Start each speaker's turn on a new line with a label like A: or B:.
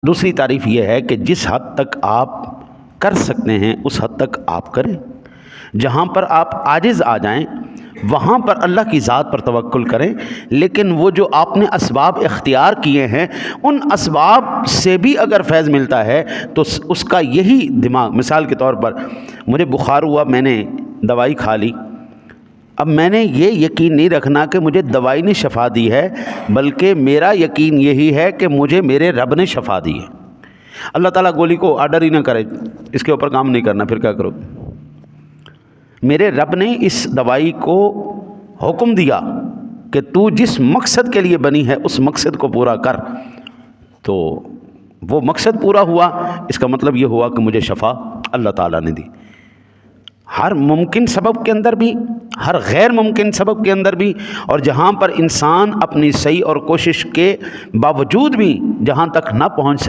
A: دوسری تعریف یہ ہے کہ جس حد تک آپ کر سکتے ہیں اس حد تک آپ کریں، جہاں پر آپ عاجز آ جائیں وہاں پر اللہ کی ذات پر توکل کریں، لیکن وہ جو آپ نے اسباب اختیار کیے ہیں ان اسباب سے بھی اگر فیض ملتا ہے تو اس کا یہی دماغ، مثال کے طور پر مجھے بخار ہوا، میں نے دوائی کھا لی، اب میں نے یہ یقین نہیں رکھنا کہ مجھے دوائی نے شفا دی ہے، بلکہ میرا یقین یہی ہے کہ مجھے میرے رب نے شفا دی ہے۔ اللہ تعالیٰ گولی کو آرڈر ہی نہ کرے، اس کے اوپر کام نہیں کرنا، پھر کیا کرو؟ میرے رب نے اس دوائی کو حکم دیا کہ تو جس مقصد کے لیے بنی ہے اس مقصد کو پورا کر، تو وہ مقصد پورا ہوا، اس کا مطلب یہ ہوا کہ مجھے شفا اللہ تعالیٰ نے دی۔ ہر ممکن سبب کے اندر بھی، ہر غیر ممکن سبب کے اندر بھی، اور جہاں پر انسان اپنی صحیح اور کوشش کے باوجود بھی جہاں تک نہ پہنچ سکے